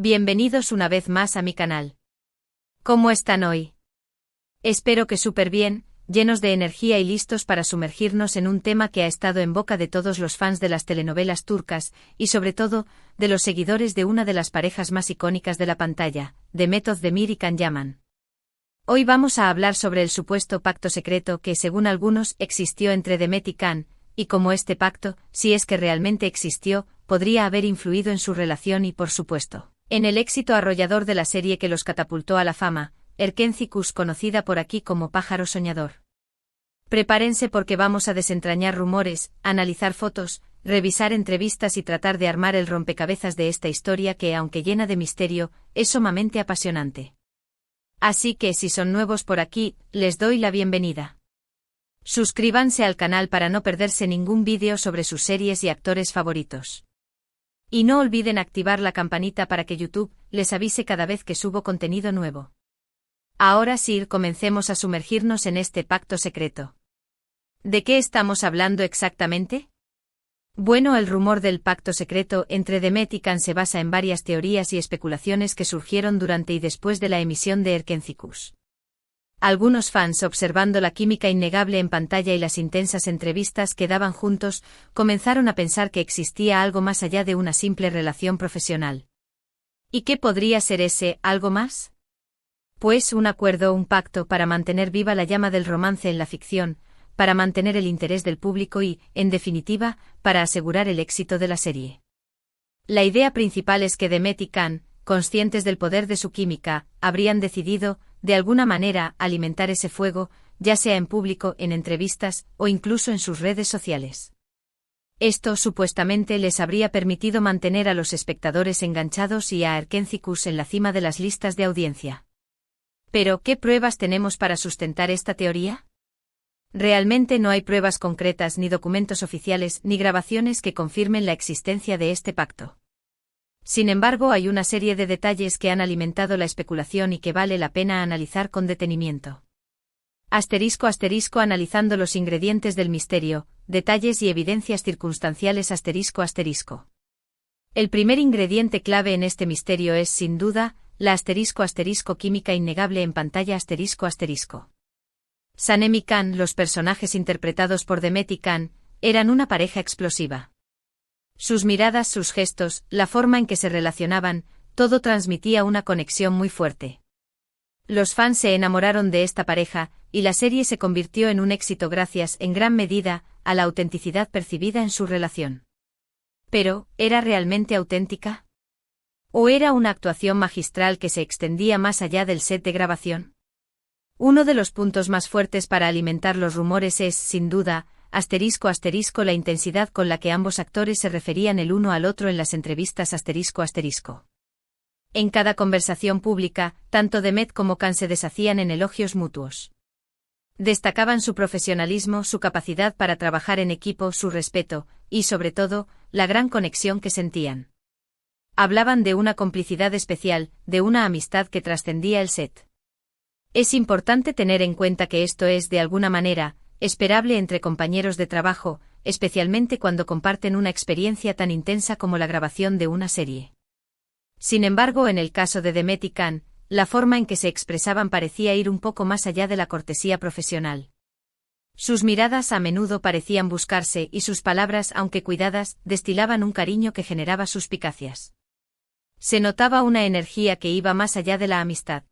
Bienvenidos una vez más a mi canal. ¿Cómo están hoy? Espero que súper bien, llenos de energía y listos para sumergirnos en un tema que ha estado en boca de todos los fans de las telenovelas turcas, y sobre todo, de los seguidores de una de las parejas más icónicas de la pantalla, Demet Özdemir y Can Yaman. Hoy vamos a hablar sobre el supuesto pacto secreto que, según algunos, existió entre Demet y Can, y cómo este pacto, si es que realmente existió, podría haber influido en su relación y, por supuesto, en el éxito arrollador de la serie que los catapultó a la fama, Erkenci, conocida por aquí como Pájaro Soñador. Prepárense porque vamos a desentrañar rumores, analizar fotos, revisar entrevistas y tratar de armar el rompecabezas de esta historia que, aunque llena de misterio, es sumamente apasionante. Así que si son nuevos por aquí, les doy la bienvenida. Suscríbanse al canal para no perderse ningún vídeo sobre sus series y actores favoritos. Y no olviden activar la campanita para que YouTube les avise cada vez que subo contenido nuevo. Ahora sí, comencemos a sumergirnos en este pacto secreto. ¿De qué estamos hablando exactamente? Bueno, el rumor del pacto secreto entre Demet y Can se basa en varias teorías y especulaciones que surgieron durante y después de la emisión de Erkenci. Algunos fans, observando la química innegable en pantalla y las intensas entrevistas que daban juntos, comenzaron a pensar que existía algo más allá de una simple relación profesional. ¿Y qué podría ser ese algo más? Pues un acuerdo, un pacto para mantener viva la llama del romance en la ficción, para mantener el interés del público y, en definitiva, para asegurar el éxito de la serie. La idea principal es que Demet y Can, conscientes del poder de su química, habrían decidido, de alguna manera, alimentar ese fuego, ya sea en público, en entrevistas, o incluso en sus redes sociales. Esto, supuestamente, les habría permitido mantener a los espectadores enganchados y a Erkenci en la cima de las listas de audiencia. Pero, ¿qué pruebas tenemos para sustentar esta teoría? Realmente no hay pruebas concretas, ni documentos oficiales, ni grabaciones que confirmen la existencia de este pacto. Sin embargo, hay una serie de detalles que han alimentado la especulación y que vale la pena analizar con detenimiento. ***, analizando los ingredientes del misterio, detalles y evidencias circunstanciales ***. El primer ingrediente clave en este misterio es, sin duda, la ***, química innegable en pantalla ***. Sanem y Can, los personajes interpretados por Demet y Can, eran una pareja explosiva. Sus miradas, sus gestos, la forma en que se relacionaban, todo transmitía una conexión muy fuerte. Los fans se enamoraron de esta pareja, y la serie se convirtió en un éxito gracias, en gran medida, a la autenticidad percibida en su relación. Pero, ¿era realmente auténtica? ¿O era una actuación magistral que se extendía más allá del set de grabación? Uno de los puntos más fuertes para alimentar los rumores es, sin duda, ***, la intensidad con la que ambos actores se referían el uno al otro en las entrevistas ***. En cada conversación pública, tanto Demet como Can se deshacían en elogios mutuos. Destacaban su profesionalismo, su capacidad para trabajar en equipo, su respeto, y sobre todo, la gran conexión que sentían. Hablaban de una complicidad especial, de una amistad que trascendía el set. Es importante tener en cuenta que esto es, de alguna manera, esperable entre compañeros de trabajo, especialmente cuando comparten una experiencia tan intensa como la grabación de una serie. Sin embargo, en el caso de Demet y Can, la forma en que se expresaban parecía ir un poco más allá de la cortesía profesional. Sus miradas a menudo parecían buscarse y sus palabras, aunque cuidadas, destilaban un cariño que generaba suspicacias. Se notaba una energía que iba más allá de la amistad.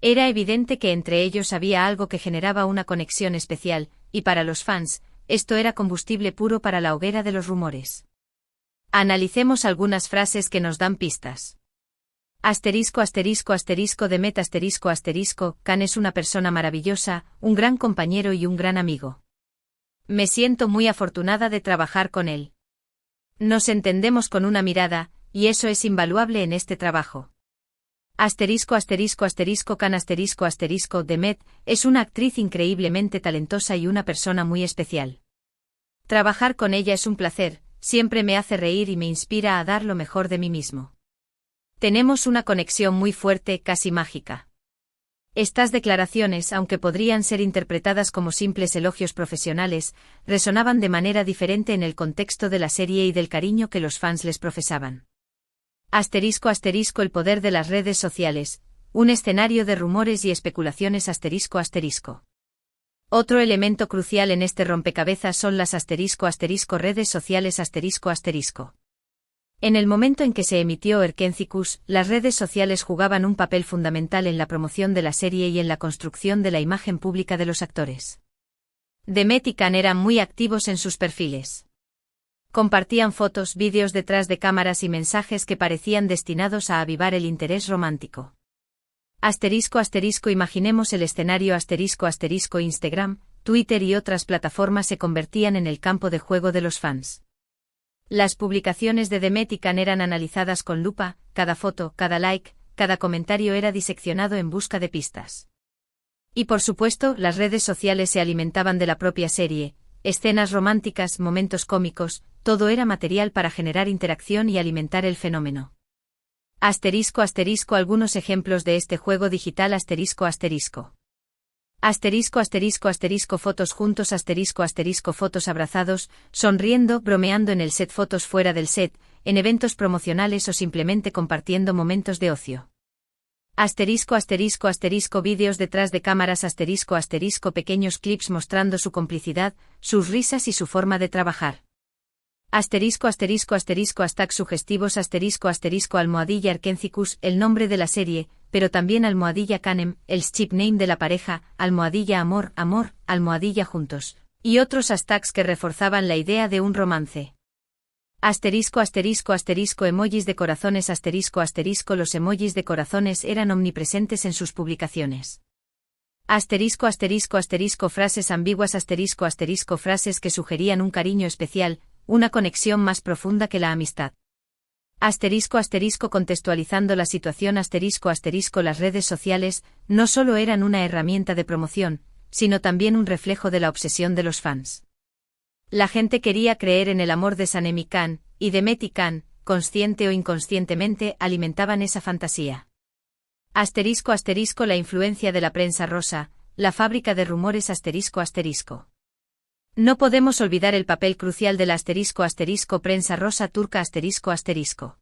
Era evidente que entre ellos había algo que generaba una conexión especial, y para los fans, esto era combustible puro para la hoguera de los rumores. Analicemos algunas frases que nos dan pistas. ***, Demet Can es una persona maravillosa, un gran compañero y un gran amigo. Me siento muy afortunada de trabajar con él. Nos entendemos con una mirada, y eso es invaluable en este trabajo. ***, Can Demet es una actriz increíblemente talentosa y una persona muy especial. Trabajar con ella es un placer, siempre me hace reír y me inspira a dar lo mejor de mí mismo. Tenemos una conexión muy fuerte, casi mágica. Estas declaraciones, aunque podrían ser interpretadas como simples elogios profesionales, resonaban de manera diferente en el contexto de la serie y del cariño que los fans les profesaban. Asterisco asterisco el poder de las redes sociales, un escenario de rumores y especulaciones asterisco asterisco. Otro elemento crucial en este rompecabezas son las asterisco asterisco redes sociales asterisco asterisco. En el momento en que se emitió Erkencicus, las redes sociales jugaban un papel fundamental en la promoción de la serie y en la construcción de la imagen pública de los actores. Demet y Can eran muy activos en sus perfiles. Compartían fotos, vídeos detrás de cámaras y mensajes que parecían destinados a avivar el interés romántico. Asterisco asterisco imaginemos el escenario asterisco asterisco Instagram, Twitter y otras plataformas se convertían en el campo de juego de los fans. Las publicaciones de Demet y Can eran analizadas con lupa, cada foto, cada like, cada comentario era diseccionado en busca de pistas. Y por supuesto, las redes sociales se alimentaban de la propia serie, escenas románticas, momentos cómicos, todo era material para generar interacción y alimentar el fenómeno. Asterisco asterisco algunos ejemplos de este juego digital asterisco asterisco. Asterisco asterisco asterisco fotos juntos asterisco asterisco fotos abrazados, sonriendo, bromeando en el set fotos fuera del set, en eventos promocionales o simplemente compartiendo momentos de ocio. Asterisco asterisco asterisco vídeos detrás de cámaras asterisco asterisco pequeños clips mostrando su complicidad, sus risas y su forma de trabajar. Asterisco asterisco asterisco hashtags sugestivos asterisco asterisco almohadilla Erkencicus, el nombre de la serie, pero también almohadilla Canem, el ship name de la pareja, almohadilla amor, amor, almohadilla juntos, y otros hashtags que reforzaban la idea de un romance. Asterisco asterisco asterisco emojis de corazones asterisco asterisco los emojis de corazones eran omnipresentes en sus publicaciones. Asterisco asterisco asterisco frases ambiguas asterisco asterisco frases que sugerían un cariño especial, una conexión más profunda que la amistad. Asterisco asterisco contextualizando la situación asterisco asterisco las redes sociales no solo eran una herramienta de promoción, sino también un reflejo de la obsesión de los fans. La gente quería creer en el amor de Sanem y Can, y Demet y Can, consciente o inconscientemente, alimentaban esa fantasía. Asterisco asterisco la influencia de la prensa rosa, la fábrica de rumores asterisco asterisco. No podemos olvidar el papel crucial de la asterisco asterisco prensa rosa turca asterisco asterisco.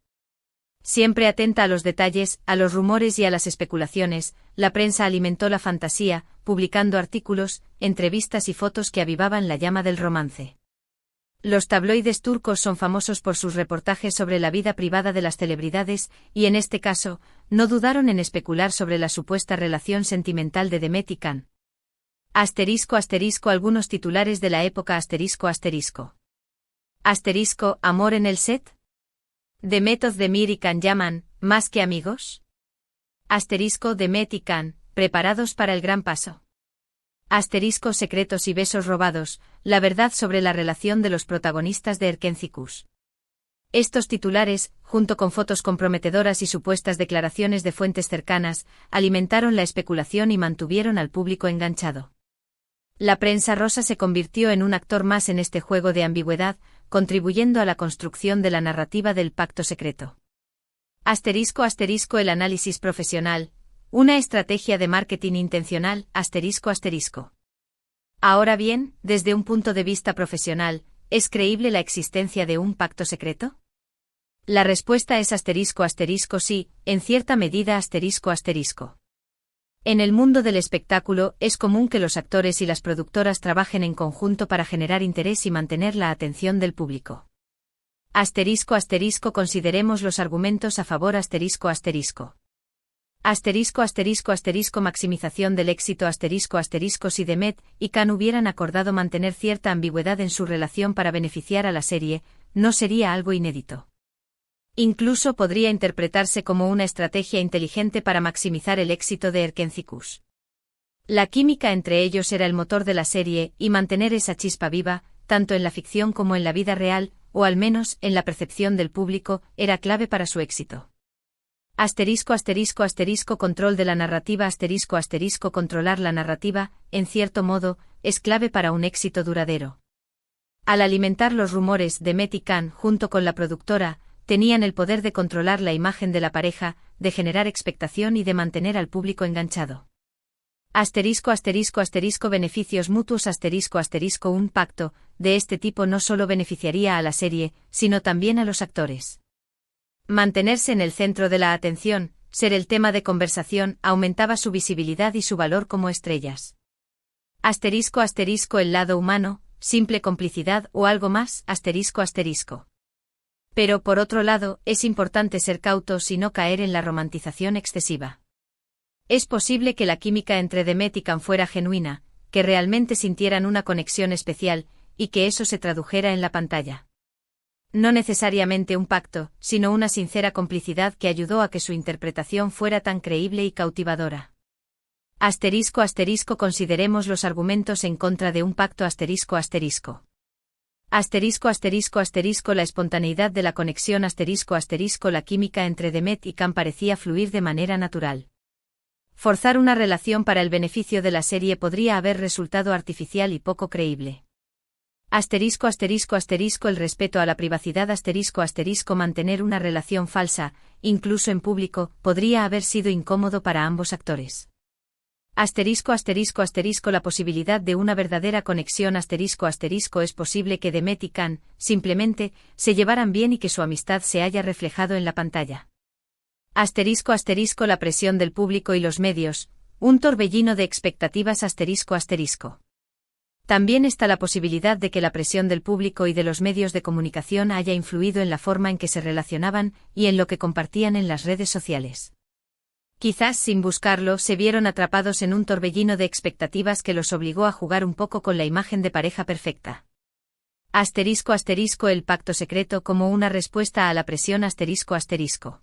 Siempre atenta a los detalles, a los rumores y a las especulaciones, la prensa alimentó la fantasía, publicando artículos, entrevistas y fotos que avivaban la llama del romance. Los tabloides turcos son famosos por sus reportajes sobre la vida privada de las celebridades, y en este caso, no dudaron en especular sobre la supuesta relación sentimental de Demet y Can. Asterisco asterisco algunos titulares de la época asterisco asterisco. Asterisco, ¿amor en el set? Demet Özdemir y Can llaman, ¿más que amigos? Asterisco Demet y Can, preparados para el gran paso. Asterisco secretos y besos robados, la verdad sobre la relación de los protagonistas de Erkencicus. Estos titulares, junto con fotos comprometedoras y supuestas declaraciones de fuentes cercanas, alimentaron la especulación y mantuvieron al público enganchado. La prensa rosa se convirtió en un actor más en este juego de ambigüedad, contribuyendo a la construcción de la narrativa del pacto secreto. Asterisco asterisco el análisis profesional, una estrategia de marketing intencional, asterisco asterisco. Ahora bien, desde un punto de vista profesional, ¿es creíble la existencia de un pacto secreto? La respuesta es asterisco asterisco sí, en cierta medida asterisco asterisco. En el mundo del espectáculo es común que los actores y las productoras trabajen en conjunto para generar interés y mantener la atención del público. Asterisco asterisco consideremos los argumentos a favor asterisco asterisco. Asterisco asterisco asterisco maximización del éxito asterisco asterisco si Demet y Can hubieran acordado mantener cierta ambigüedad en su relación para beneficiar a la serie, no sería algo inédito. Incluso podría interpretarse como una estrategia inteligente para maximizar el éxito de Erkencicus. La química entre ellos era el motor de la serie y mantener esa chispa viva, tanto en la ficción como en la vida real, o al menos en la percepción del público, era clave para su éxito. Asterisco asterisco asterisco control de la narrativa asterisco asterisco controlar la narrativa, en cierto modo, es clave para un éxito duradero. Al alimentar los rumores, Demet y Can, junto con la productora, tenían el poder de controlar la imagen de la pareja, de generar expectación y de mantener al público enganchado. Asterisco asterisco asterisco beneficios mutuos asterisco asterisco un pacto de este tipo no solo beneficiaría a la serie, sino también a los actores. Mantenerse en el centro de la atención, ser el tema de conversación, aumentaba su visibilidad y su valor como estrellas. Asterisco asterisco el lado humano, simple complicidad o algo más, asterisco asterisco. Pero por otro lado, es importante ser cautos y no caer en la romantización excesiva. Es posible que la química entre Demet y Can fuera genuina, que realmente sintieran una conexión especial, y que eso se tradujera en la pantalla. No necesariamente un pacto, sino una sincera complicidad que ayudó a que su interpretación fuera tan creíble y cautivadora. Asterisco asterisco consideremos los argumentos en contra de un pacto asterisco asterisco. Asterisco asterisco asterisco la espontaneidad de la conexión asterisco asterisco la química entre Demet y Can parecía fluir de manera natural. Forzar una relación para el beneficio de la serie podría haber resultado artificial y poco creíble. Asterisco asterisco asterisco el respeto a la privacidad asterisco asterisco mantener una relación falsa, incluso en público, podría haber sido incómodo para ambos actores. Asterisco asterisco asterisco la posibilidad de una verdadera conexión asterisco asterisco es posible que Demet y Can, simplemente, se llevaran bien y que su amistad se haya reflejado en la pantalla. Asterisco asterisco la presión del público y los medios, un torbellino de expectativas asterisco asterisco. También está la posibilidad de que la presión del público y de los medios de comunicación haya influido en la forma en que se relacionaban y en lo que compartían en las redes sociales. Quizás sin buscarlo se vieron atrapados en un torbellino de expectativas que los obligó a jugar un poco con la imagen de pareja perfecta. Asterisco asterisco el pacto secreto como una respuesta a la presión asterisco asterisco.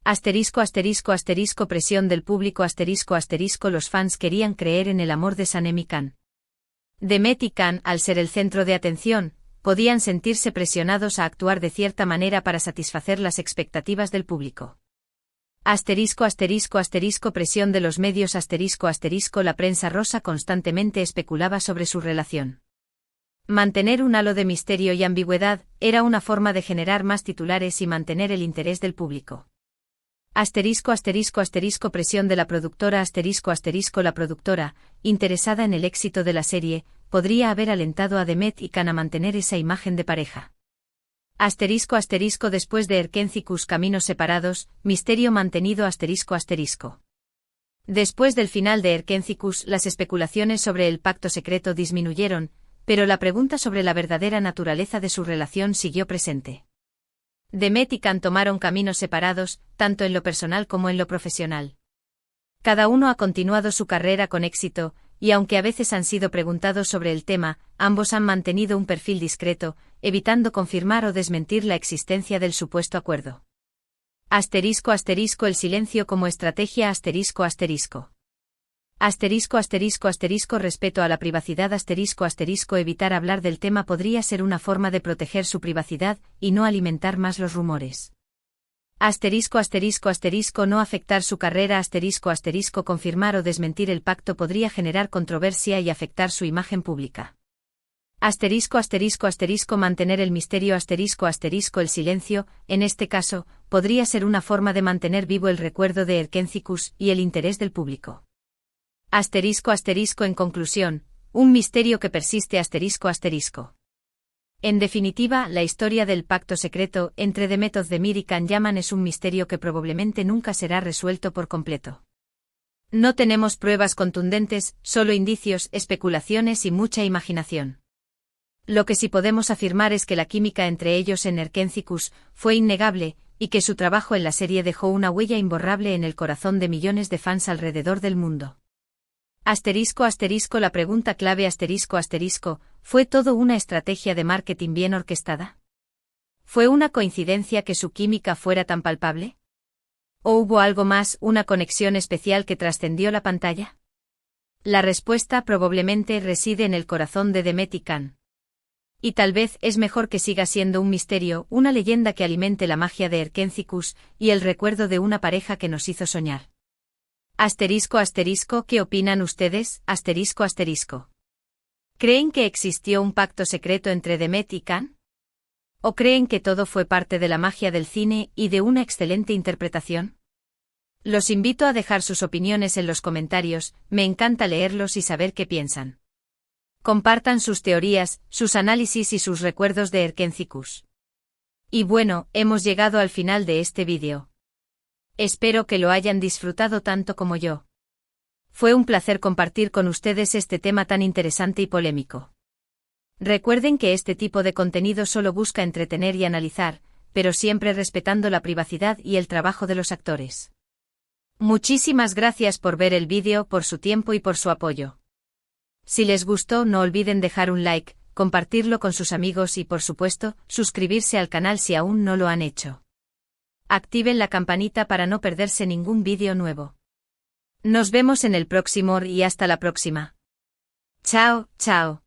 Asterisco asterisco asterisco presión del público asterisco asterisco los fans querían creer en el amor de Sanem y Can. Demet y Can, al ser el centro de atención, podían sentirse presionados a actuar de cierta manera para satisfacer las expectativas del público. Asterisco asterisco asterisco presión de los medios asterisco asterisco la prensa rosa constantemente especulaba sobre su relación. Mantener un halo de misterio y ambigüedad era una forma de generar más titulares y mantener el interés del público. Asterisco asterisco asterisco presión de la productora asterisco asterisco la productora, interesada en el éxito de la serie, podría haber alentado a Demet y Can a mantener esa imagen de pareja. Asterisco asterisco después de Erkentzikos caminos separados, misterio mantenido asterisco asterisco. Después del final de Erkentzikos las especulaciones sobre el pacto secreto disminuyeron, pero la pregunta sobre la verdadera naturaleza de su relación siguió presente. Demet y Can tomaron caminos separados, tanto en lo personal como en lo profesional. Cada uno ha continuado su carrera con éxito, y aunque a veces han sido preguntados sobre el tema, ambos han mantenido un perfil discreto, evitando confirmar o desmentir la existencia del supuesto acuerdo. Asterisco asterisco el silencio como estrategia asterisco asterisco. Asterisco asterisco asterisco respeto a la privacidad asterisco asterisco evitar hablar del tema podría ser una forma de proteger su privacidad y no alimentar más los rumores. Asterisco asterisco asterisco no afectar su carrera asterisco asterisco confirmar o desmentir el pacto podría generar controversia y afectar su imagen pública. Asterisco asterisco asterisco mantener el misterio asterisco asterisco el silencio, en este caso, podría ser una forma de mantener vivo el recuerdo de Erkentzikos y el interés del público. Asterisco asterisco en conclusión, un misterio que persiste asterisco asterisco. En definitiva, la historia del pacto secreto entre Demet Özdemir y Can Yaman es un misterio que probablemente nunca será resuelto por completo. No tenemos pruebas contundentes, solo indicios, especulaciones y mucha imaginación. Lo que sí podemos afirmar es que la química entre ellos en Erkentzikos fue innegable, y que su trabajo en la serie dejó una huella imborrable en el corazón de millones de fans alrededor del mundo. Asterisco asterisco la pregunta clave asterisco asterisco, ¿fue todo una estrategia de marketing bien orquestada? ¿Fue una coincidencia que su química fuera tan palpable? ¿O hubo algo más, una conexión especial que trascendió la pantalla? La respuesta probablemente reside en el corazón de Demet y Can. Y tal vez es mejor que siga siendo un misterio, una leyenda que alimente la magia de Erkentzikos y el recuerdo de una pareja que nos hizo soñar. Asterisco asterisco, ¿qué opinan ustedes? Asterisco asterisco. ¿Creen que existió un pacto secreto entre Demet y Can? ¿O creen que todo fue parte de la magia del cine y de una excelente interpretación? Los invito a dejar sus opiniones en los comentarios, me encanta leerlos y saber qué piensan. Compartan sus teorías, sus análisis y sus recuerdos de Erkentzikos. Y bueno, hemos llegado al final de este vídeo. Espero que lo hayan disfrutado tanto como yo. Fue un placer compartir con ustedes este tema tan interesante y polémico. Recuerden que este tipo de contenido solo busca entretener y analizar, pero siempre respetando la privacidad y el trabajo de los actores. Muchísimas gracias por ver el vídeo, por su tiempo y por su apoyo. Si les gustó, no olviden dejar un like, compartirlo con sus amigos y, por supuesto, suscribirse al canal si aún no lo han hecho. Activen la campanita para no perderse ningún vídeo nuevo. Nos vemos en el próximo y hasta la próxima. Chao, chao.